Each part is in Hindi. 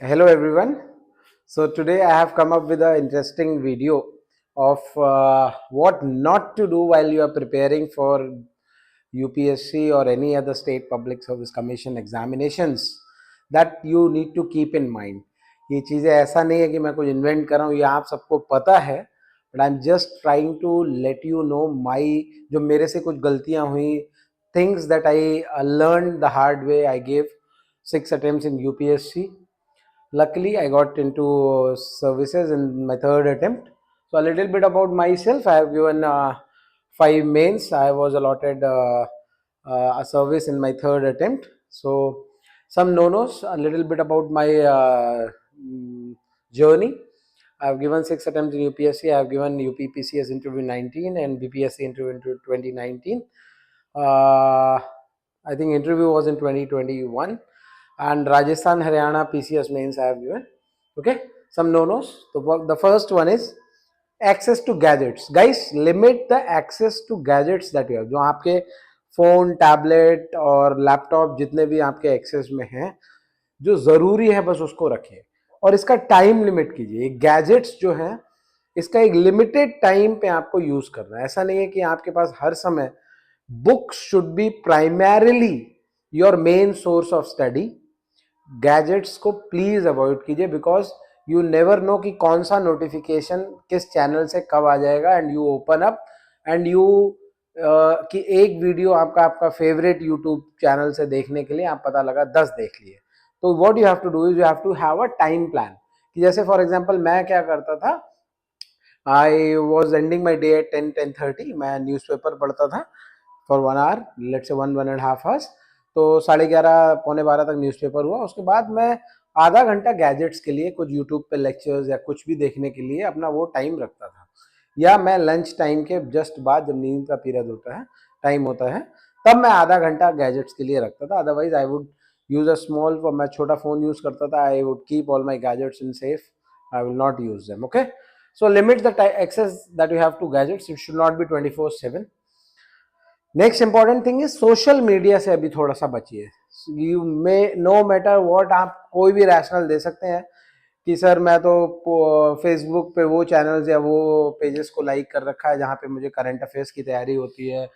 Hello everyone. So today I have come up with an interesting video of what not to do while you are preparing for UPSC or any other state public service commission examinations that you need to keep in mind. ये चीज़ें ऐसा नहीं है कि मैं कुछ इन्वेंट कर रहा हूँ, ये आप सबको पता है, but I am just trying to let you know my जो मेरे से कुछ गलतियाँ हुई, things that I learn the hard way. I gave 6 attempts in UPSC. Luckily, I got into services in my third attempt. So, a little bit about myself. I have given 5 mains. I was allotted a service in my third attempt. So, some no-nos, a little bit about my journey. I have given 6 attempts in UPSC. I have given UPPCS interview 19 and BPSC interview in 2019. I think interview was in 2021. And Rajasthan, Haryana, PCS mains I have given. Okay, some no-nos. The first one is access to gadgets. Guys, limit the access to gadgets that you have. जो आपके फोन, टैबलेट और लैपटॉप जितने भी आपके एक्सेस में हैं, जो ज़रूरी है बस उसको रखें और इसका टाइम लिमिट कीजिए. गैजेट्स जो हैं इसका एक लिमिटेड टाइम पे आपको यूज करना है. ऐसा नहीं है कि आपके पास हर समय books should be primarily your main source of study. Gadgets को प्लीज अवॉइड कीजिए बिकॉज यू नेवर नो कि कौन सा नोटिफिकेशन किस चैनल से कब आ जाएगा and you open up and you कि एक वीडियो आपका फेवरेट यूट्यूब चैनल से देखने के लिए आप पता लगा 10 देख लिए. तो what you have to do is you have to have a time plan. कि जैसे फॉर एग्जांपल मैं क्या करता था, I was ending my day at 10-10:30. मैं न्यूज़पेपर पढ़ता था for 1 hour, let's say 1-1.5 hours. तो 11:30 11:45 तक न्यूज़पेपर हुआ. उसके बाद मैं आधा घंटा गैजेट्स के लिए कुछ यूट्यूब पे लेक्चर्स या कुछ भी देखने के लिए अपना वो टाइम रखता था. या मैं लंच टाइम के जस्ट बाद जब नींद का पीरियड होता है, टाइम होता है, तब मैं आधा घंटा गैजेट्स के लिए रखता था. Otherwise I would use a small, मैं छोटा फोन यूज करता था. I would keep all my gadgets in safe. I will not use them. Okay, so limit the access that you have to gadgets. It should not be 24/7. Next important thing is social media से अभी थोड़ा सा बचिए. You may no matter what, आप कोई भी रैशनल दे सकते हैं कि सर मैं तो फेसबुक पे वो चैनल्स या वो पेजेस को लाइक कर रखा है जहाँ पे मुझे करंट अफेयर्स की तैयारी होती है,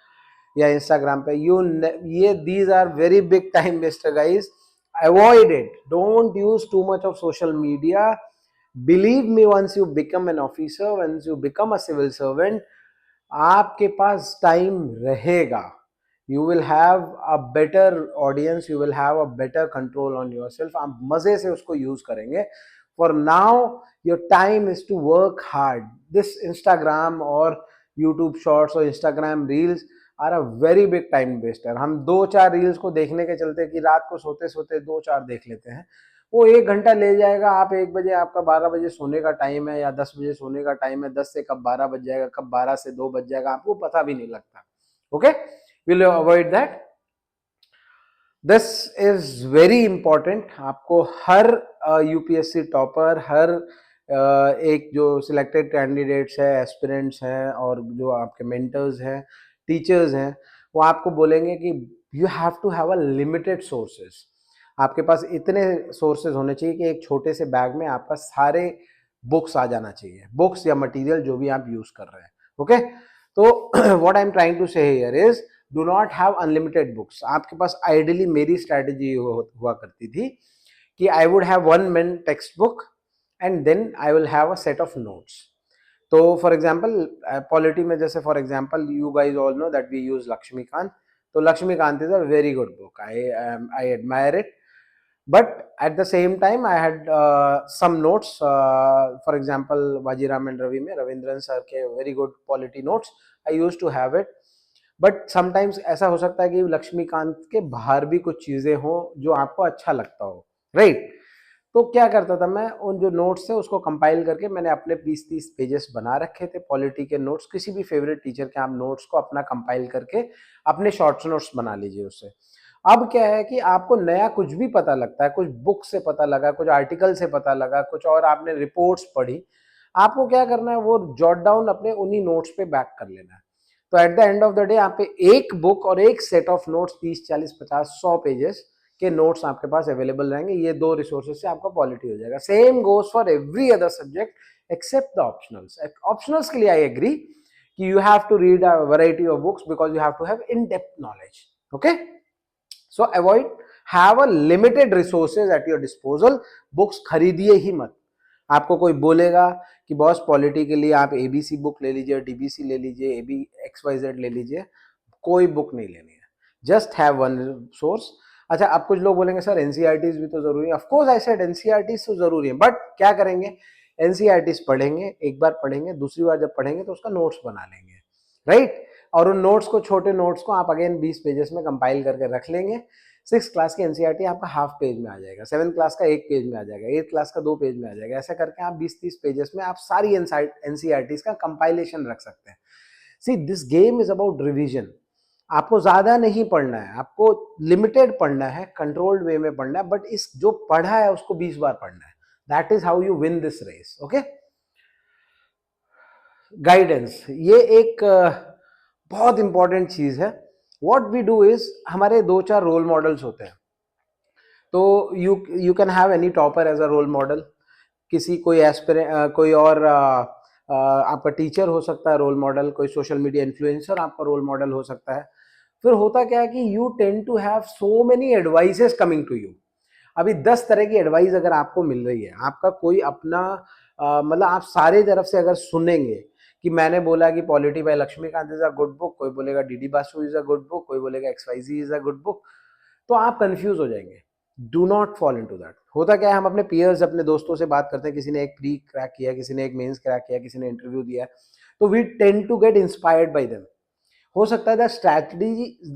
या इंस्टाग्राम पे ये these are very big time waster guys. Avoid it. Don't use too much of social media. Believe me, once you become an officer, once you become a civil servant, आपके पास टाइम रहेगा. You will have a better audience, you will have a better control on your self. आप मजे से उसको यूज करेंगे. For now your time is to work hard. This Instagram और यूट्यूब शॉर्ट्स और Instagram reels are a very big time waster. हम 2-4 रील्स को देखने के चलते कि रात को सोते सोते 2-4 देख लेते हैं. वो 1 घंटा ले जाएगा. आप 1 बजे, आपका 12 बजे सोने का टाइम है या 10 बजे सोने का टाइम है, 10 से कब 12 बज जाएगा, कब 12 से 2 बज जाएगा, आपको पता भी नहीं लगता. Okay, will you avoid that. This is very important. आपको हर यूपीएससी टॉपर, हर एक जो सिलेक्टेड कैंडिडेट्स है, एस्पिरेंट्स हैं और जो आपके मेंटर्स हैं, टीचर्स हैं, वो आपको बोलेंगे कि you have to have a limited sources. आपके पास इतने सोर्सेज होने चाहिए कि एक छोटे से बैग में आपका सारे बुक्स आ जाना चाहिए, बुक्स या मटेरियल जो भी आप यूज कर रहे हैं. ओके, तो what I am trying to say here is do not have unlimited books. आपके पास आइडियली मेरी स्ट्रैटेजी हुआ करती थी कि I would have one main text book and then I will have a set of notes. तो फॉर एग्जाम्पल पॉलिटी में जैसे for example you guys all know that we use Lakshmikant. तो Lakshmikant is a very good book. I admire it. But at the same time I had some notes, for example Vajiraam and Ravi में रविंद्रन सर के very good quality notes I used to have it. But sometimes ऐसा हो सकता है कि लक्ष्मीकांत के बाहर भी कुछ चीज़ें हो जो आपको अच्छा लगता हो, right? तो क्या करता था मैं, उन जो नोट्स थे उसको कंपाइल करके मैंने अपने 20-30 पेजेस बना रखे थे पॉलिटी के नोट्स. किसी भी फेवरेट टीचर के आप नोट्स को अपना कंपाइल करके अपने शॉर्ट्स नोट्स बना लीजिए उससे. अब क्या है कि आपको नया कुछ भी पता लगता है, कुछ बुक से पता लगा, कुछ आर्टिकल से पता लगा, कुछ और आपने रिपोर्ट्स पढ़ी, आपको क्या करना है, वो जॉट डाउन अपने उन्हीं नोट्स पे बैक कर लेना है. तो eight the end of the day आप पे एक बुक और एक सेट ऑफ नोट्स 30, 40, 50, 100 पेजेस के नोट्स आपके पास अवेलेबल रहेंगे। ये 2 रिसोर्सेज से आपका पॉलिटी हो जाएगा। Same goes for every other subject except the optionals. Optionals के लिए आई एग्री कि you have to read a variety of books because you have to have in-depth knowledge. Okay, so have a limited resources at your disposal. Books खरीदिए ही मत। आपको कोई बोलेगा कि बॉस पॉलिटी के लिए आप एबीसी बुक ले लीजिए, डीबीसी ले लीजिए, एबी XYZ ले लीजिए, कोई बुक नहीं लेनी है। Just have one source. अच्छा, अब कुछ लोग बोलेंगे सर एनसीईआरटीज भी तो जरूरी है। Of course I said NCERTs तो जरूरी है, बट क्या करेंगे, एनसीईआरटीज पढ़ेंगे, एक बार पढ़ेंगे, दूसरी बार जब पढ़ेंगे तो उसका नोट्स बना लेंगे, राइट? और उन नोट्स को, छोटे नोट्स को आप अगेन 20 पेजेस में कंपाइल करके रख लेंगे। 6th क्लास की एनसीईआरटी आपका हाफ पेज में आ जाएगा, 7th क्लास का 1 पेज में आ जाएगा, 8th क्लास का 2 पेज में आ जाएगा। ऐसा करके आप 20-30 पेजेस में आप सारी एनसीईआरटीज का कंपाइलेशन रख सकते हैं। See, this game is about revision. आपको ज्यादा नहीं पढ़ना है, आपको लिमिटेड पढ़ना है, कंट्रोल्ड वे में पढ़ना है, बट इस जो पढ़ा है उसको 20 बार पढ़ना है। That is how you win this race. Okay, guidance, ये एक बहुत इंपॉर्टेंट चीज है। व्हाट वी डू इज, हमारे 2-4 रोल मॉडल्स होते हैं। तो you can have any topper as a role model. किसी कोई एस्पिरेंट, कोई और आपका टीचर हो सकता है रोल मॉडल, कोई सोशल मीडिया इन्फ्लुएंसर आपका रोल मॉडल हो सकता है। फिर होता क्या है कि you tend to have so many advices coming to you. अभी 10 तरह की एडवाइस अगर आपको मिल रही है, आपका कोई अपना मतलब आप सारे तरफ से अगर सुनेंगे कि मैंने बोला कि polity by Lakshmikanth is a good book, कोई बोलेगा DD Basu is a good book, कोई बोलेगा XYZ is a good book, तो आप कंफ्यूज हो जाएंगे। Do not fall into that. होता क्या है, हम अपने पीयर्स, अपने दोस्तों से बात करते हैं, किसी ने एक प्री क्रैक किया, किसी ने एक मेंस क्रैक किया, किसी ने इंटरव्यू दिया, तो we tend to get inspired by them. हो सकता है the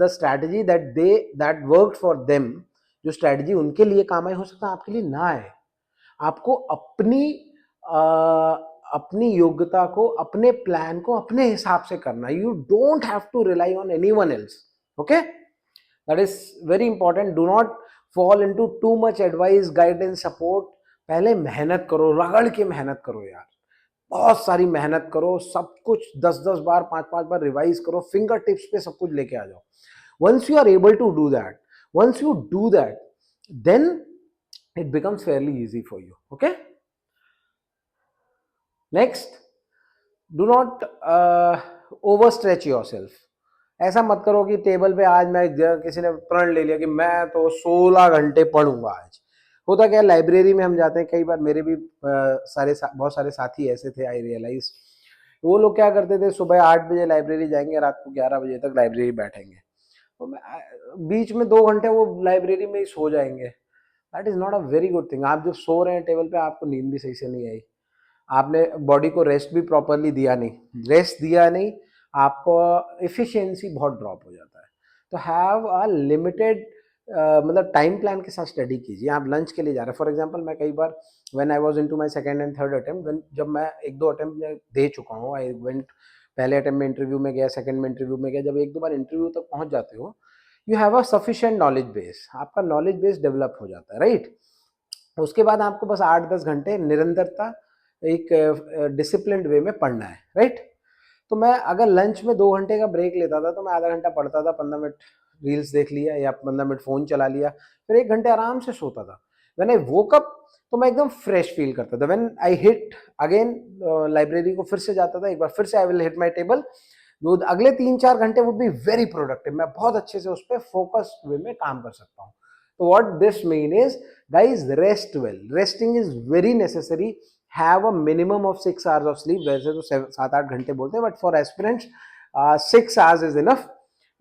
strategy that worked for them, जो स्ट्रैटेजी उनके लिए काम आई, हो सकता है आपके लिए ना आए। आपको अपनी योग्यता को, अपने प्लान को अपने हिसाब से करना। You don't have to rely on anyone else. Okay, that is very important. Do not fall into too much advice, guidance, support. पहले मेहनत करो, रगड़ के मेहनत करो यार, बहुत सारी मेहनत करो, सब कुछ 10-10 बार, 5-5 बार रिवाइज करो, फिंगर टिप्स पे सब कुछ लेके आ जाओ। Once you are able to do that, once you do that, then it becomes fairly easy for you. Okay, next, do not overstretch yourself. ऐसा मत करो कि टेबल पे आज मैं, किसी ने प्रण ले लिया कि मैं तो 16 घंटे पढ़ूंगा आज। होता क्या, लाइब्रेरी में हम जाते हैं, कई बार मेरे भी बहुत सारे साथी ऐसे थे, आई रियलाइज। वो लोग क्या करते थे, सुबह 8 बजे लाइब्रेरी जाएंगे, रात को 11 बजे तक लाइब्रेरी बैठेंगे, तो बीच में 2 घंटे वो लाइब्रेरी में ही सो जाएंगे। That is not a very good thing. आप जब सो रहे हैं टेबल पे, आपको नींद भी सही से नहीं आई, आपने बॉडी को रेस्ट भी प्रॉपरली दिया नहीं, आपको एफिशिएंसी बहुत ड्रॉप हो जाता है। तो हैव अ लिमिटेड, मतलब टाइम प्लान के साथ स्टडी कीजिए। आप लंच के लिए जा रहे हैं, फॉर एग्जांपल मैं कई बार when I was into my second and third attempt, जब मैं 1-2 अटेम्प्ट दे चुका हूँ, आई वेंट, पहले अटेम्प्ट में इंटरव्यू में गया, सेकंड में इंटरव्यू में गया, जब 1-2 बार इंटरव्यू तक पहुंच जाते हो, you have a sufficient knowledge base, आपका नॉलेज बेस डेवलप हो जाता है, राइट? उसके बाद आपको बस 8-10 घंटे निरंतरता, एक डिसिप्लिन्ड वे में पढ़ना है, राइट? तो मैं अगर लंच में 2 घंटे का ब्रेक लेता था, तो मैं आधा घंटा पढ़ता था, 15 मिनट रील्स देख लिया या 15 मिनट फोन चला लिया, फिर 1 घंटे आराम से सोता था। व्हेन आई वोक अप, तो मैं एकदम फ्रेश फील करता था। When I hit again library को फिर से जाता था, एक बार फिर से I will hit my table, वो अगले 3-4 घंटे वुड बी वेरी प्रोडक्टिव। मैं बहुत अच्छे से उस पर फोकस वे में काम कर सकता हूँ। तो what this mean is, guys, rest well. Resting is very necessary. Have a minimum of 6 hours of sleep. वैसे तो 7-8 घंटे बोलते हैं, but for aspirants 6 hours is enough.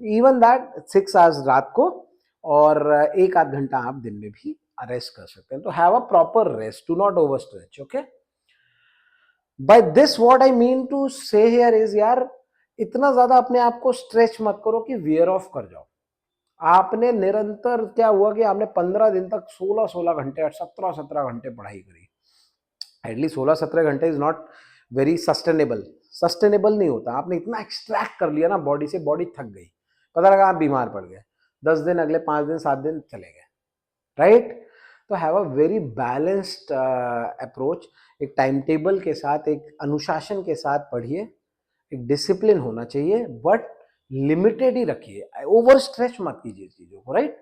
Even that 6 hours रात को, और 1-8 घंटा आप दिन में भी रेस्ट कर सकते हैं। तो have a proper rest, do not over stretch. Okay, by this what I mean to say here is, यार, इतना ज्यादा अपने आप को स्ट्रेच मत करो कि वियर ऑफ कर जाओ। आपने निरंतर, क्या हुआ कि आपने 15 दिन तक 16-16 घंटे, 17-17 घंटे पढ़ाई करी। एटलीस्ट 16-17 घंटे इज नॉट वेरी सस्टेनेबल नहीं होता। आपने इतना एक्सट्रैक्ट कर लिया ना बॉडी से, बॉडी थक गई, पता लगा आप बीमार पड़ गए, 10 दिन, अगले 5 दिन, 7 दिन चले गए, राइट? तो have a very balanced approach. एक टाइम टेबल के साथ, एक अनुशासन के साथ पढ़िए, एक डिसिप्लिन होना चाहिए, बट लिमिटेड ही रखिए, ओवर स्ट्रेच मत कीजिए चीजों को, राइट?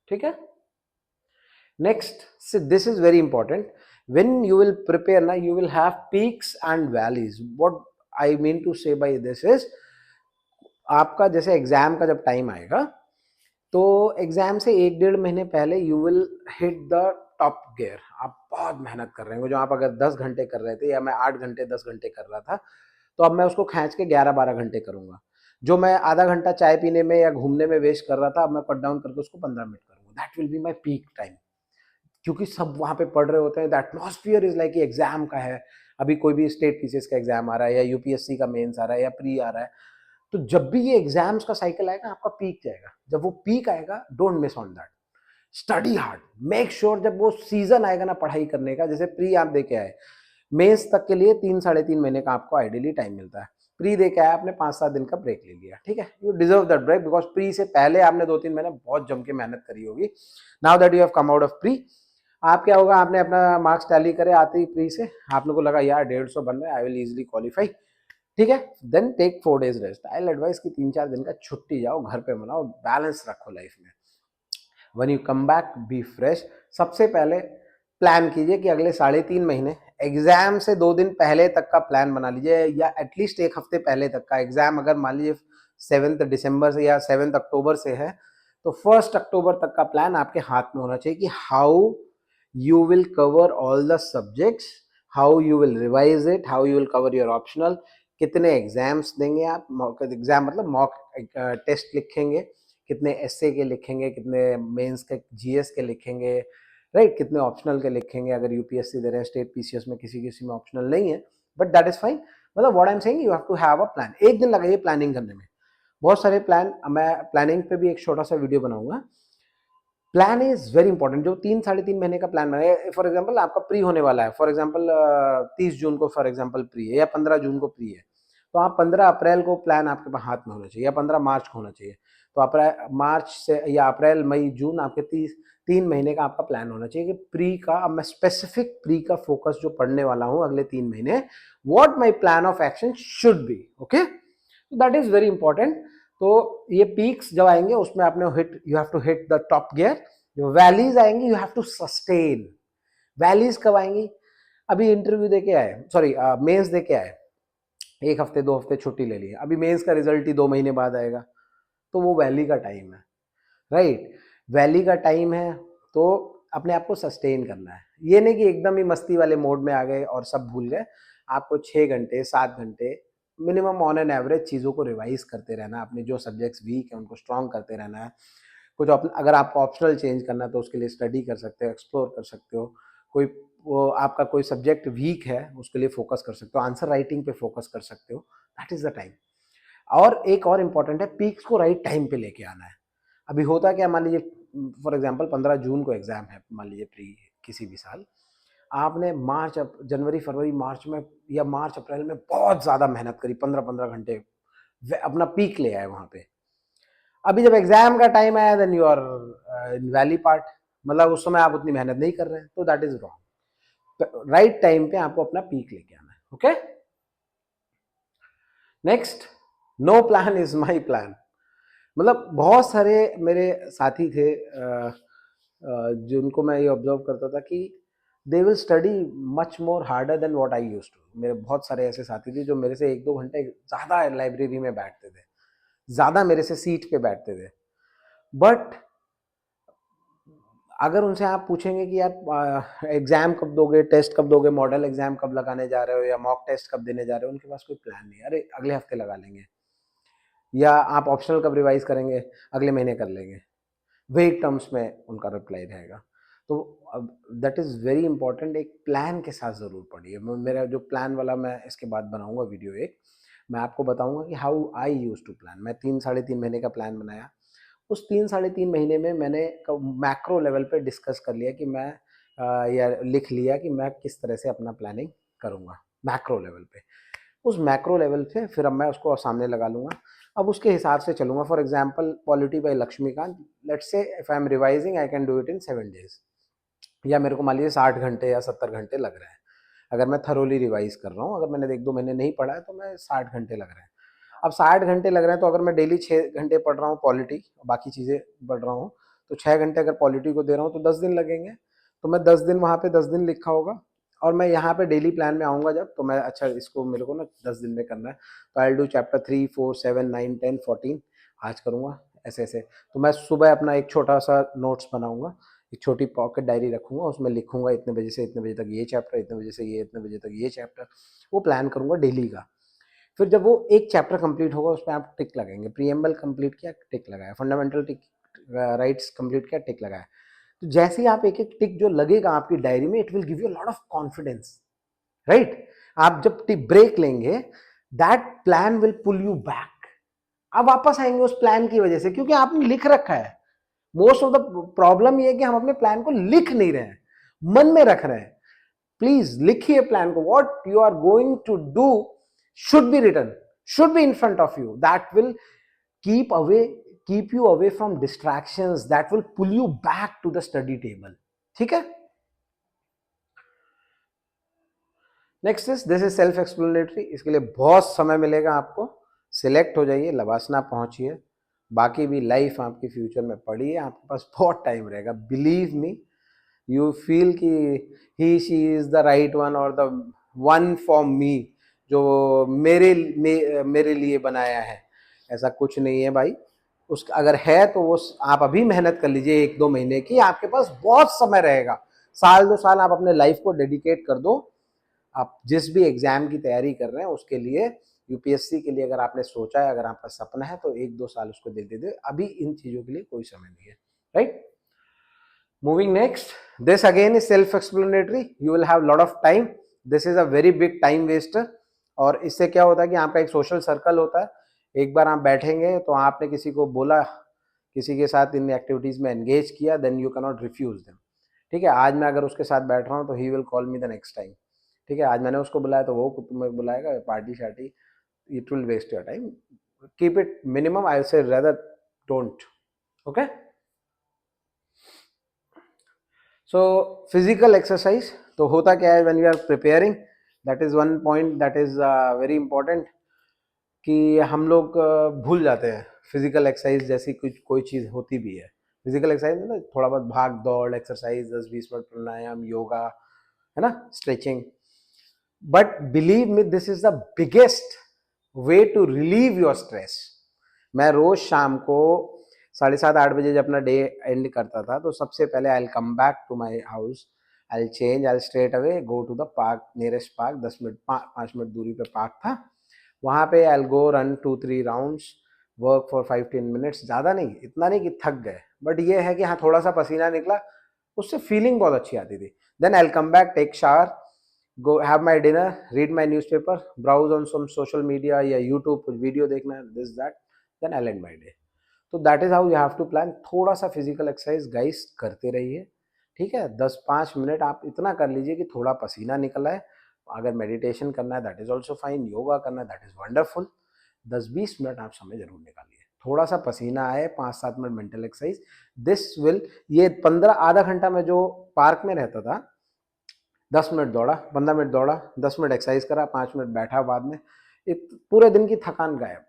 ठीक है. Next, see, this is very important. When you will prepare, na, you will have peaks and valleys. What I mean to say by this is, आपका जैसे एग्जाम का जब टाइम आएगा तो एग्जाम से 1-1.5 महीने पहले you will hit the top gear. आप बहुत मेहनत कर रहे हो. जो आप अगर 10 घंटे कर रहे थे या मैं 8 घंटे 10 घंटे कर रहा था, तो अब मैं उसको खींच के 11-12 घंटे करूंगा. जो मैं आधा घंटा चाय पीने में या घूमने में वेस्ट कर रहा था, अब मैं कट डाउन करके उसको 15 मिनट करूंगा. That will be my peak time. क्योंकि सब वहाँ पे पढ़ रहे होते हैं. The atmosphere is like exam का है. अभी कोई भी स्टेट पीसीएस का एग्जाम आ रहा है या यूपीएससी का मेंस आ रहा है या प्री आ रहा है, तो जब भी ये एग्जाम्स का साइकिल आएगा आपका पीक जाएगा. जब वो पीक आएगा, don't miss on that. Study hard. Make sure जब वो सीजन आएगा ना पढ़ाई करने का, जैसे प्री आप दे के आए, मेंस तक के लिए 3-3.5 महीने का आपको आइडियली टाइम मिलता है. प्री दे के आया, आपने 5-7 दिन का ब्रेक ले लिया, ठीक है. You deserve that break because pre से पहले आपने 2-3 महीने बहुत जम के मेहनत करी होगी. Now that you have come out of pre, आप क्या होगा, आपने अपना मार्क्स टैली करे आते ही प्री से, आप लोग को लगा यार 150 बन रहा है, आई विल इजिली क्वालिफाई, ठीक है. Then take 4 days rest. I advise कि 3-4 दिन का छुट्टी जाओ, घर पे मनाओ, बैलेंस रखो लाइफ में. When you come back be fresh. सबसे पहले प्लान कीजिए कि अगले 3.5 महीने, एग्जाम से 2 दिन पहले तक का प्लान बना लीजिए या एटलीस्ट 1 हफ्ते पहले तक का. एग्जाम अगर मान लीजिए 7 दिसंबर से या 7 अक्टूबर से है, तो 1 अक्टूबर तक का प्लान आपके हाथ में होना चाहिए कि how you will cover all the subjects, how you will revise it, how you will cover your optional, कितने एग्जाम्स देंगे आप. एग्जाम मतलब मॉक टेस्ट लिखेंगे, कितने एसए के लिखेंगे, कितने मेंस के जीएस के लिखेंगे, राइट, कितने ऑप्शनल के लिखेंगे. अगर यूपीएससी दे रहे हैं, स्टेट पीसीएस में किसी किसी में ऑप्शनल नहीं है, बट दैट इज फाइन. मतलब what I am saying, you have to have a plan. एक दिन लगाइए प्लानिंग करने में. बहुत सारे प्लान, मैं प्लानिंग पे भी एक छोटा सा वीडियो बनाऊंगा. Plan is very important. जो 3-3.5 महीने का प्लान बनाए, फॉर एग्जाम्पल आपका प्री होने वाला है, फॉर एग्जाम्पल 30 जून को फॉर एग्जाम्पल प्री है या 15 जून को प्री है, तो आप 15 अप्रैल को प्लान आपके पास हाथ में होना चाहिए या 15 मार्च को होना चाहिए. तो अप्रैल मार्च से या अप्रैल मई जून आपके 3 महीने का आपका प्लान होना चाहिए कि प्री का, अब मैं स्पेसिफिक प्री का फोकस जो पढ़ने वाला हूँ अगले 3 महीने, what my plan of action should be. Okay, that is very important. तो ये पीक्स जब आएंगे उसमें आपने hit, you have to hit the top gear. जो वैलीज आएंगी you have to sustain. Valleys कब आएंगी, अभी इंटरव्यू देके आए, सॉरी मेंस देके आए, 1 हफ्ते 2 हफ्ते छुट्टी ले ली, अभी मेंस का रिजल्ट ही 2 महीने बाद आएगा, तो वो वैली का टाइम है, राइट. वैली का टाइम है, तो अपने आप को सस्टेन करना है. ये नहीं कि एकदम ही मस्ती वाले मोड में आ गए और सब भूल गए. आपको 6 घंटे 7 घंटे मिनिमम ऑन एन एवरेज चीज़ों को रिवाइज करते रहना है. अपने जो सब्जेक्ट्स वीक है उनको स्ट्रॉन्ग करते रहना है. कुछ अगर आपको ऑप्शनल चेंज करना है तो उसके लिए स्टडी कर सकते हो, एक्सप्लोर कर सकते हो. कोई वो आपका कोई सब्जेक्ट वीक है उसके लिए फोकस कर सकते हो, आंसर राइटिंग पे फोकस कर सकते हो. That is the time. और एक और इम्पॉर्टेंट है, पीक्स को राइट टाइम पे लेके आना है. अभी होता क्या, मान लीजिए फॉर एग्जांपल 15 जून को एग्जाम है, मान लीजिए प्री किसी भी साल, आपने मार्च जनवरी फरवरी मार्च में या मार्च अप्रैल में बहुत ज़्यादा मेहनत करी, 15-15 घंटे अपना पीक ले आए वहाँ पे. अभी जब एग्जाम का टाइम आया, then you are in valley part, मतलब उस समय आप उतनी मेहनत नहीं कर रहे हैं, तो that is wrong. Right time पे आपको अपना पीक लेके आना है. Okay, next, no plan is my plan. मतलब बहुत सारे मेरे साथी थे जिनको मैं ये ऑब्जर्व करता था कि they will study much more harder than what I used to. मेरे बहुत सारे ऐसे साथी थे जो मेरे से 1-2 घंटे ज़्यादा लाइब्रेरी में बैठते थे, ज़्यादा मेरे से सीट पे बैठते थे. बट अगर उनसे आप पूछेंगे कि आप एग्जाम कब दोगे, टेस्ट कब दोगे, मॉडल एग्जाम कब लगाने जा रहे हो या मॉक टेस्ट कब देने जा रहे हो, उनके पास कोई प्लान नहीं. अरे अगले हफ्ते लगा लेंगे. या आप ऑप्शनल कब रिवाइज करेंगे, अगले महीने कर लेंगे. वेग टर्म्स में उनका रिप्लाई रहेगा. तो दैट इज़ वेरी इंपॉर्टेंट. एक प्लान के साथ ज़रूर पढ़िए. मेरा जो प्लान वाला, मैं इसके बाद बनाऊंगा वीडियो एक, मैं आपको बताऊंगा कि how I use to plan. मैं 3-3.5 महीने का प्लान बनाया. उस 3-3.5 महीने में मैंने मैक्रो लेवल पे डिस्कस कर लिया कि मैं या लिख लिया कि मैं किस तरह से अपना प्लानिंग करूँगा मैक्रो लेवल पे. उस मैक्रो लेवल पे फिर अब मैं उसको सामने लगा लूँगा. अब उसके हिसाब से चलूँगा. For example polity by Lakshmikanth, let's say if I am revising I can do it in 7 days, या मेरे को मान लीजिए 60 घंटे या 70 घंटे लग रहे हैं. अगर मैं थरोली रिवाइज कर रहा हूँ, अगर मैंने 1-2 महीने नहीं पढ़ा है तो मैं 60 घंटे लग रहे हैं. अब 60 घंटे लग रहे हैं, तो अगर मैं डेली 6 घंटे पढ़ रहा हूँ पॉलिटी, बाकी चीज़ें पढ़ रहा हूँ, तो 6 घंटे अगर पॉलिटी को दे रहा हूँ तो 10 दिन लगेंगे, तो मैं 10 दिन वहाँ पे 10 दिन लिखा होगा, और मैं यहाँ पे डेली प्लान में आऊँगा जब, तो मैं अच्छा इसको मेरे को ना 10 दिन में करना है, तो आई विल डू चैप्टर 3, 4, 7, 9, 10, 14 आज करूँगा ऐसे ऐसे। तो मैं सुबह अपना एक छोटा सा नोट्स बनाऊँगा, एक छोटी पॉकेट डायरी रखूँगा, उसमें लिखूँगा इतने बजे से इतने बजे तक ये चैप्टर, इतने बजे से ये, इतने बजे तक ये चैप्टर, वो प्लान करूँगा डेली का। फिर जब वो एक चैप्टर कंप्लीट होगा उस पर आप टिक लगाएंगे, प्रीएम्बल कंप्लीट किया टिक लगाया, फंडामेंटल टिक राइट्स कंप्लीट किया टिक लगाया। तो जैसे ही आप एक एक टिक जो लगेगा आपकी डायरी में, it will give you lot of confidence, right. आप जब टिक ब्रेक लेंगे, that plan will pull you back, आप वापस आएंगे उस प्लान की वजह से, क्योंकि आपने लिख रखा है। मोस्ट ऑफ द प्रॉब्लम ये है कि हम अपने प्लान को लिख नहीं रहे हैं, मन में रख रहे हैं। प्लीज लिखिए प्लान को, what you are going to do should be written, should be in front of you, that will keep you away from distractions, that will pull you back to the study table, ठीक है। Next is this is self explanatory, इसके लिए बहुत समय मिलेगा आपको, सिलेक्ट हो जाइए, लवासना पहुंचिए, बाकी भी लाइफ आपकी फ्यूचर में पड़ी है, आपके पास बहुत टाइम रहेगा, बिलीव मी। यू फील कि he she is the right one और द वन फॉर मी, जो मेरे लिए बनाया है, ऐसा कुछ नहीं है भाई। उस अगर है तो वो आप अभी मेहनत कर लीजिए 1-2 महीने की, आपके पास बहुत समय रहेगा, साल 2 साल आप अपने लाइफ को डेडिकेट कर दो। आप जिस भी एग्जाम की तैयारी कर रहे हैं उसके लिए, यूपीएससी के लिए अगर आपने सोचा है, अगर आपका सपना है, तो 1-2 साल उसको दे दे, अभी इन चीजों के लिए कोई समय नहीं है, right. Moving next, this again is self-explanatory. You will have lot of time. This is a very big time waster. और इससे क्या होता है कि आपका एक सोशल सर्कल होता है, एक बार आप बैठेंगे तो आपने किसी को बोला, किसी के साथ इन एक्टिविटीज में एंगेज किया, then you can not refuse them, ठीक है। आज मैं अगर उसके साथ बैठ रहा हूँ तो he will call me the next time, ठीक है। आज मैंने उसको बुलाया तो वो तुम्हें बुलाएगा, party sharty, it will waste your time, keep it minimum, I say rather don't, okay. So physical exercise तो होता क्या है, when you are preparing, that is one point that is very important, कि हम लोग भूल जाते हैं फिजिकल एक्सरसाइज जैसी कुछ कोई चीज़ होती भी है। फिजिकल एक्सरसाइज में ना थोड़ा बहुत भाग दौड़ एक्सरसाइज, 10-20 मिनट प्राणायाम, योगा, है ना, stretching, but believe me this is the biggest way to relieve your stress. मैं रोज शाम को 7:30-8 बजे जब अपना डे एंड करता था, तो सबसे पहले I will come back to my house, I will change, I will straight away go to the park, nearest park, 5 minute दूरी पे पार्क था, वहाँ पे I will go run 2-3 rounds, work for 5-10 minutes, ज़्यादा नहीं, इतना नहीं कि थक गए, बट ये है कि हाँ थोड़ा सा पसीना निकला, उससे फीलिंग बहुत अच्छी आती थी। Then I will come back, take shower, go have my dinner, read my newspaper, browse on some social media या YouTube कुछ वीडियो देखना है, this that, then I'll end my day. तो that is how you have to plan। थोड़ा सा फिजिकल एक्सरसाइज गाइस करते रहिए, ठीक है। 10-5 मिनट आप इतना कर लीजिए कि थोड़ा पसीना निकला है। अगर मेडिटेशन करना है that is also fine, yoga करना है दैट इज वंडरफुल, 10-20 मिनट आप समय जरूर निकालिए, थोड़ा सा पसीना आए, 5-7 minute mental exercise, this will, ये 15 आधा घंटा में जो पार्क में रहता था, 10 मिनट दौड़ा, 15 मिनट दौड़ा, 10 मिनट एक्सरसाइज करा, 5 मिनट बैठा, बाद में पूरे दिन की थकान गायब,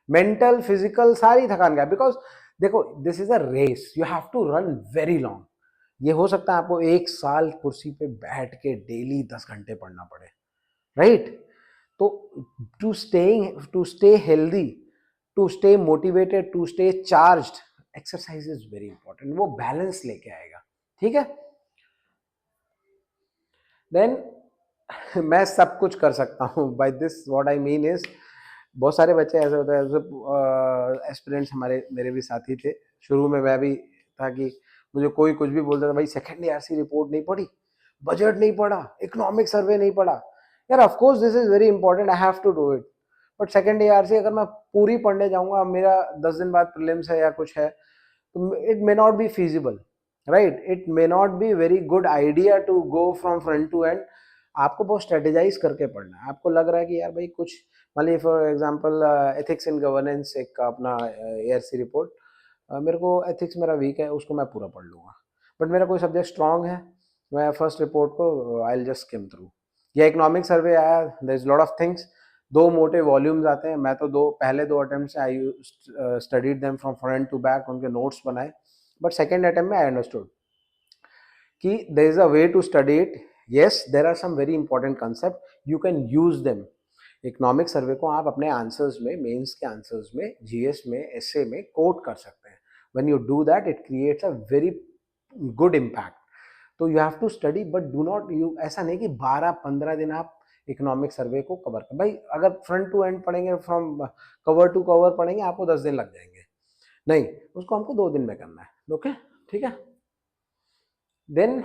मेंटल फिजिकल सारी थकान गायब। बिकॉज देखो this is a race, you have to run very long. ये हो सकता है आपको 1 साल कुर्सी पे बैठ के डेली 10 घंटे पढ़ना पड़े, राइट। तो to stay healthy, to stay motivated, to stay charged, exercise is very important, वो बैलेंस लेके आएगा, ठीक है। देन मैं सब कुछ कर सकता हूँ, by this what I mean is, बहुत सारे बच्चे ऐसे होते हैं, एस्पिरेंट्स हमारे, मेरे भी साथी थे, शुरू में मैं भी था कि मुझे कोई कुछ भी बोलता था, भाई सेकेंड ईआरसी रिपोर्ट नहीं पढ़ी, बजट नहीं पढ़ा, इकोनॉमिक सर्वे नहीं पढ़ा, यार of course this is very important, I have to do it, but second ERC अगर मैं पूरी पढ़ने जाऊंगा, मेरा 10 दिन बाद प्रीलिम्स है या कुछ है, तो it may not be feasible, right, it may not be very good idea to go from front to end. आपको बहुत स्ट्रेटेजाइज करके पढ़ना है। आपको लग रहा है कि यार भाई कुछ, मान लीजिए for example ethics in governance एक अपना एआरसी रिपोर्ट, मेरे को एथिक्स मेरा वीक है, उसको मैं पूरा पढ़ लूँगा, बट मेरा कोई सब्जेक्ट स्ट्रांग है, मैं फर्स्ट रिपोर्ट को I will just skim through. या इकोनॉमिक सर्वे आया, there is lot of things, 2 मोटे वॉल्यूम्स आते हैं, मैं तो पहले 2 अटेम्प्ट से I studied them from front to back, उनके नोट्स बनाए, बट सेकेंड अटेम्प्ट में आई अंडरस्टूड कि there is a way to study it. Yes, there are some very important concept, you can use them. Economic survey को आप अपने आंसर्स में, मेंस के आंसर्स में, जीएस में, एसए में कोट कर सकते हैं. When you do that it creates a very good impact. तो you have to study, but do not, you ऐसा नहीं कि 12-15 दिन आप इकोनॉमिक सर्वे को कवर कर. भाई अगर फ्रंट टू एंड पढ़ेंगे, फ्रॉम कवर टू कवर पढ़ेंगे, आपको 10 दिन लग जाएंगे. नहीं, उसको हमको 2 दिन में करना है. ओके, ठीक है. Then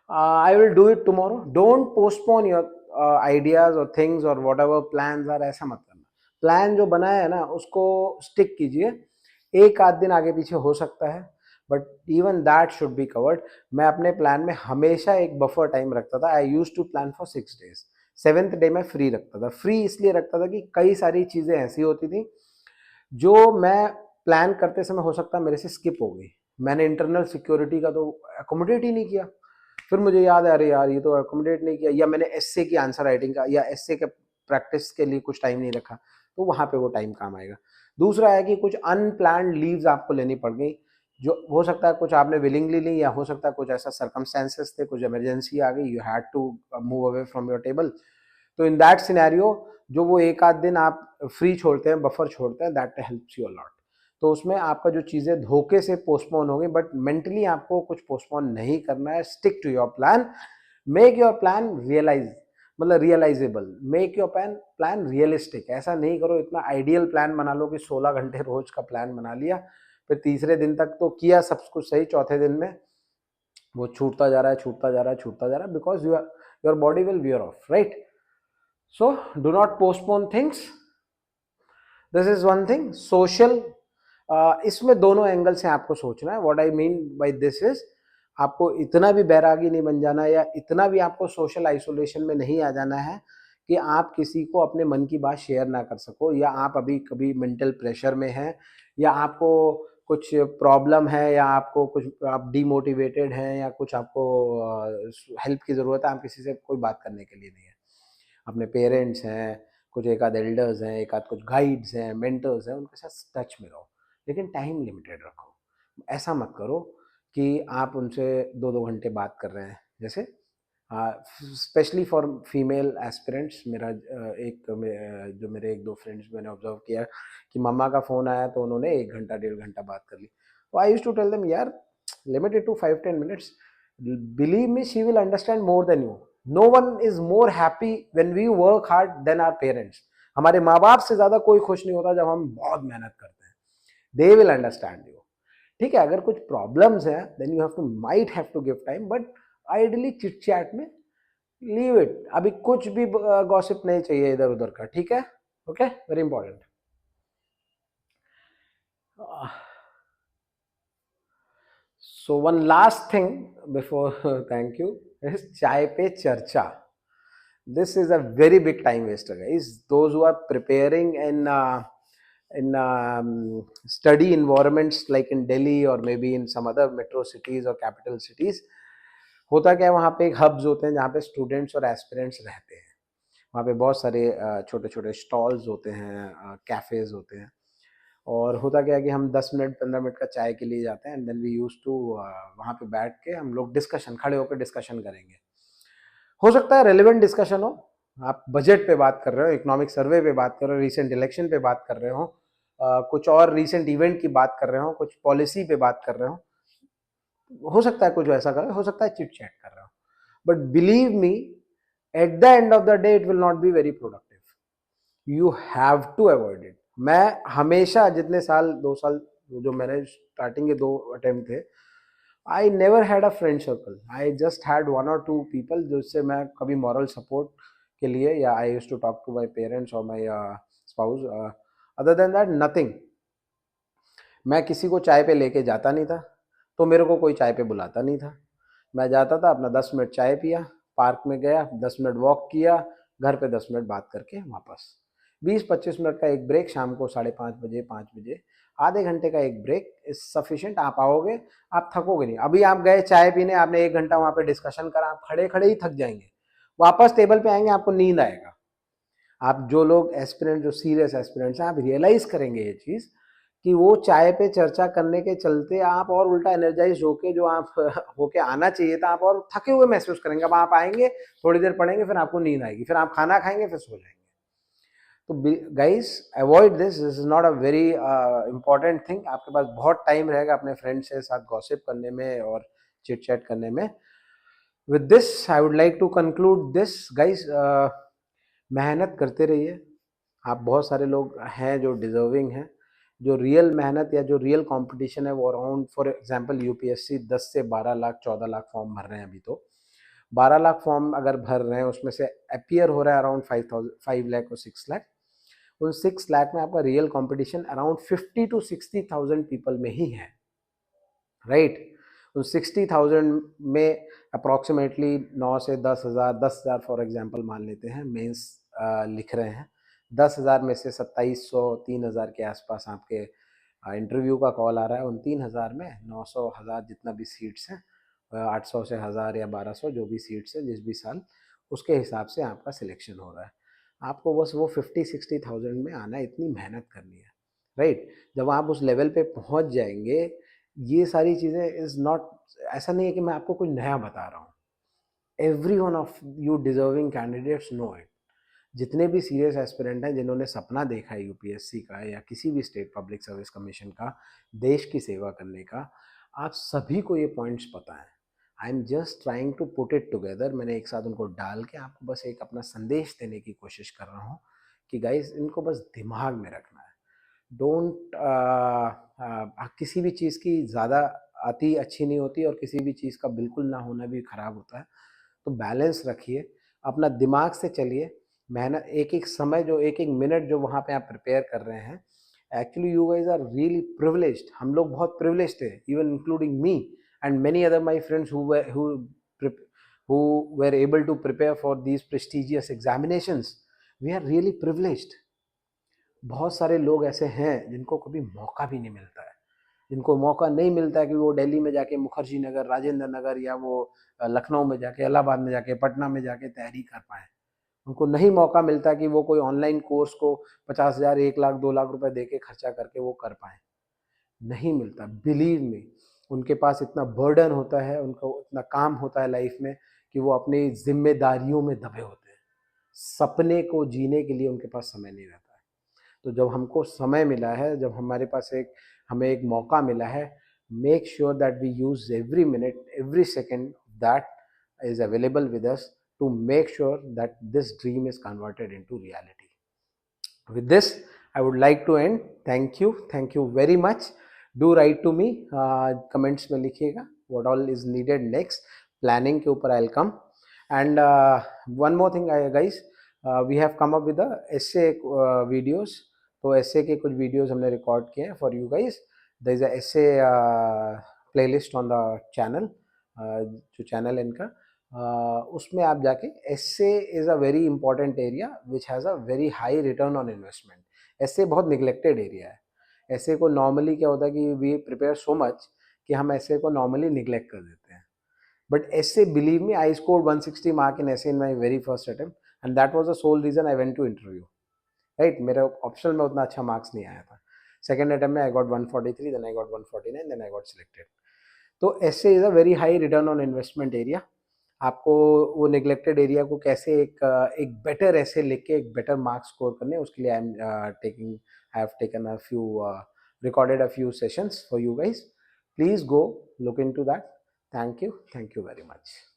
I will do it tomorrow. Don't postpone your ideas or things or whatever plans are. ऐसा मत करना. प्लान जो बनाया है ना उसको स्टिक कीजिए. एक आध दिन आगे पीछे हो सकता है, but even that should be covered. मैं अपने प्लान में हमेशा एक बफर टाइम रखता था. I use to plan for 6 days. 7th day मैं फ्री रखता था. फ्री इसलिए रखता था कि कई सारी चीज़ें ऐसी होती थी जो मैं प्लान करते समय हो सकता मेरे से स्किप हो गई. मैंने इंटरनल सिक्योरिटी का तो अकोमोडेट ही नहीं किया. फिर मुझे याद है, अरे यार ये तो अकोमोडेट नहीं किया, या मैंने एसए की आंसर राइटिंग का या एसए के प्रैक्टिस के लिए कुछ टाइम नहीं रखा, तो वहाँ पे वो टाइम काम आएगा. दूसरा है कि कुछ अनप्लान्ड लीव्स आपको लेनी पड़ गई, जो हो सकता है कुछ आपने विलिंगली ली, या हो सकता है कुछ ऐसा सर्कमस्टेंसेस थे, कुछ इमरजेंसी आ गई, you had to move away from your table. तो इन दैट सिनेरियो जो वो एक आध दिन आप फ्री छोड़ते हैं, बफर छोड़ते हैं, that helps you a lot. तो उसमें आपका जो चीज़ें धोखे से पोस्टपोन हो गई, बट मेंटली आपको कुछ पोस्टपोन नहीं करना है. Stick to your plan. Make your plan realize, मतलब realizable. Make your plan realistic. ऐसा नहीं करो इतना आइडियल प्लान बना लो कि 16 घंटे रोज का प्लान बना लिया, फिर तीसरे दिन तक तो किया सब कुछ सही, चौथे दिन में वो छूटता जा रहा है, छूटता जा रहा है, छूटता जा रहा है, because your body will wear off, right. So do not postpone things. This is one thing. Social, इसमें दोनों एंगल से आपको सोचना है. What I mean by this is, आपको इतना भी बैरागी नहीं बन जाना, या इतना भी आपको सोशल आइसोलेशन में नहीं आ जाना है कि आप किसी को अपने मन की बात शेयर ना कर सको, या आप अभी कभी मेंटल प्रेशर में हैं, या आपको कुछ प्रॉब्लम है, या आपको कुछ, आप डीमोटिवेटेड हैं, या कुछ आपको हेल्प की ज़रूरत है. आप किसी से कोई बात करने के लिए नहीं है. अपने पेरेंट्स हैं, कुछ एक आध एल्डर्स हैं, एक आध कुछ गाइड्स हैं, मेंटर्स हैं, उनके साथ टच में रहो, लेकिन टाइम लिमिटेड रखो. ऐसा मत करो कि आप उनसे 2-2 घंटे बात कर रहे हैं. जैसे स्पेशली फॉर फीमेल एस्पिरेंट्स, मेरा जो मेरे 1-2 फ्रेंड्स मैंने ऑब्जर्व किया कि मम्मा का फ़ोन आया तो उन्होंने 1 घंटा 1.5 घंटा बात कर ली. तो I used to tell them, यार limited to 5-10 minutes. Believe me, she will understand more than you. No one is more happy when we work hard than our parents. हमारे माँ बाप से ज़्यादा कोई खुश नहीं होता जब हम बहुत मेहनत करते हैं. They will understand you. ठीक है, अगर कुछ प्रॉब्लम्स हैं then you have to, might have to give time, but ideally chit chat में लीव इट. अभी कुछ भी गॉसिप नहीं चाहिए इधर उधर का. ठीक है, okay, very important. So one last thing before thank you is chai pe charcha. This is a very big time waster, guys. Those who are preparing in study environments like in Delhi or maybe in some other metro cities or capital cities, होता क्या है, वहाँ पे एक हब्स होते हैं जहाँ पे स्टूडेंट्स और एस्पिरेंट्स रहते हैं. वहाँ पे बहुत सारे छोटे छोटे स्टॉल्स होते हैं, कैफ़ेज़ होते हैं. और होता क्या है कि हम 10 मिनट 15 मिनट का चाय के लिए जाते हैं, and then we use to वहाँ पे बैठ के हम लोग डिस्कशन, खड़े होकर डिस्कशन करेंगे. हो सकता है रेलेवेंट डिस्कशन हो. आप बजट पे बात कर रहे हो, इकोनॉमिक सर्वे पे बात कर रहे हो, रिसेंट इलेक्शन पे बात कर रहे हो, कुछ और रिसेंट इवेंट की बात कर रहे हो, कुछ पॉलिसी पे बात कर रहे हो सकता है कुछ ऐसा कर रहे हो सकता है चिट चैट कर रहे हो. But believe me, at the end of the day it will not be very productive. You have to avoid it. मैं हमेशा जितने साल, 2 साल जो मैंने स्टार्टिंग के 2 अटेम्प्ट थे, I never had a friend circle. I just had 1 or 2 people जिससे मैं कभी मॉरल सपोर्ट के लिए, या I used to talk to my parents और my spouse. Other than that nothing. मैं किसी को चाय पे लेके जाता नहीं था, तो मेरे को कोई चाय पे बुलाता नहीं था. मैं जाता था, अपना 10 मिनट चाय पिया, पार्क में गया, 10 मिनट वॉक किया, घर पे 10 मिनट बात करके वापस. 20-25 मिनट का एक ब्रेक शाम को 5:30 बजे, 5 बजे, आधे घंटे का एक ब्रेक इज सफिशिएंट. आप आओगे, आप थकोगे नहीं. अभी आप गए चाय पीने, आपने 1 घंटा वहाँ पे डिस्कशन करा, आप खड़े खड़े ही थक जाएंगे. वापस टेबल पे आएंगे, आपको नींद आएगा. आप जो लोग एस्पिरेंट, जो सीरियस एस्पिरेंट्स हैं, आप रियलाइज करेंगे ये चीज़ कि वो चाय पे चर्चा करने के चलते आप और उल्टा एनर्जाइज होके जो आप होके आना चाहिए था, आप और थके हुए महसूस करेंगे। अब आप आएंगे, थोड़ी देर पढ़ेंगे, फिर आपको नींद आएगी, फिर आप खाना खाएंगे, फिर सो जाएंगे। तो guys avoid this is not a very important thing. आपके पास बहुत टाइम रहेगा अपने फ्रेंड्स के साथ गॉसिप करने में और चिट चैट करने में। With this I would like to conclude this guys, मेहनत करते रहिए। आप बहुत सारे लोग हैं जो डिजर्विंग हैं, जो रियल मेहनत या जो रियल कंपटीशन है वो अराउंड फॉर एग्जांपल यूपीएससी 10 से 12 लाख 14 लाख फॉर्म भर रहे हैं अभी। तो 12 लाख फॉर्म अगर भर रहे हैं, उसमें से अपीयर हो रहा है अराउंड 5 लाख और 6 लाख। उन 6 लाख में आपका real competition around 50 to 60,000 people में ही है, राइट। उन 60,000 में अप्रॉक्सीमेटली 9 से 10,000, 10,000 फॉर एग्जांपल मान लेते हैं मेंस लिख रहे हैं। 10,000 में से 2700 3,000 के आसपास आपके इंटरव्यू का कॉल आ रहा है। उन 3,000 में 900 1000 जितना भी सीट्स हैं, 800 से 1000 या 1200 जो भी सीट्स हैं जिस भी साल, उसके हिसाब से आपका सिलेक्शन हो रहा है। आपको बस वो 50-60,000 में आना है, इतनी मेहनत करनी है, राइट। जब आप उस लेवल पे पहुंच जाएंगे, ये सारी चीज़ें इज़ नॉट, ऐसा नहीं है कि मैं आपको कुछ नया बता रहा हूँ। Every one of you deserving candidates know it. जितने भी सीरियस एस्पिरेंट हैं जिन्होंने सपना देखा है यूपीएससी का या किसी भी स्टेट पब्लिक सर्विस कमीशन का, देश की सेवा करने का, आप सभी को ये पॉइंट्स पता है। I am just trying to put it together. मैंने एक साथ उनको डाल के आपको बस एक अपना संदेश देने की कोशिश कर रहा हूँ कि गाइस इनको बस दिमाग में रखना है। डोंट किसी भी चीज़ की ज़्यादा आती अच्छी नहीं होती और किसी भी चीज़ का बिल्कुल ना होना भी ख़राब होता है। तो बैलेंस रखिए, अपना दिमाग से चलिए। मेहनत, एक एक समय जो एक एक मिनट जो वहाँ पे आप प्रिपेयर कर रहे हैं, actually you guys are really privileged. हम लोग बहुत प्रिविलेज्ड थे, even including me and many other my friends who were able to prepare for these prestigious examinations. We are really privileged. बहुत सारे लोग ऐसे हैं जिनको कभी मौका भी नहीं मिलता है, जिनको मौका नहीं मिलता है कि वो दिल्ली में जाके मुखर्जी नगर, राजेंद्र नगर या वो लखनऊ में जाके, इलाहाबाद में जाके, पटना में जाके तैयारी कर पाए। उनको नहीं मौका मिलता कि वो कोई ऑनलाइन कोर्स को 50,000, 1 लाख, 2 लाख रुपए दे के खर्चा करके वो कर पाए। नहीं मिलता, बिलीव मी। उनके पास इतना बर्डन होता है, उनको इतना काम होता है लाइफ में कि वो अपनी जिम्मेदारियों में दबे होते हैं। सपने को जीने के लिए उनके पास समय नहीं रहता है। तो जब हमको समय मिला है, जब हमारे पास हमें एक मौका मिला है, make sure that we use every minute, every second that is available with us to make sure that this dream is converted into reality. With this I would like to end. Thank you very much. Do write to me, comments में लिखिएगा what all is needed next. Planning के ऊपर I'll come. And one more thing guys, we have come up with the essay videos. तो essay के कुछ videos हमने record किए हैं for you guys. There is a essay playlist on the channel, जो channel है इनका, उसमें आप जाके, essay is a very important area which has a very high return on investment. essay बहुत neglected area है। essay को normally क्या होता है कि we prepare so much कि हम essay को normally neglect कर देते हैं। But essay, believe me, I scored 160 mark in essay in my very first attempt, and that was the sole reason I went to interview. Right? मेरे ऑप्शनल में उतना अच्छा मार्क्स नहीं आया था। सेकेंड अटेम्प्ट में I got 143, then I got 149, then I got selected. तो essay is a very high return on investment area. आपको वो नेग्लेक्टेड एरिया को कैसे एक बेटर ऐसे लिख के एक बेटर मार्क्स स्कोर करने, उसके लिए I have taken a few, recorded a few sessions for you guys. Please go look into that. Thank you very much.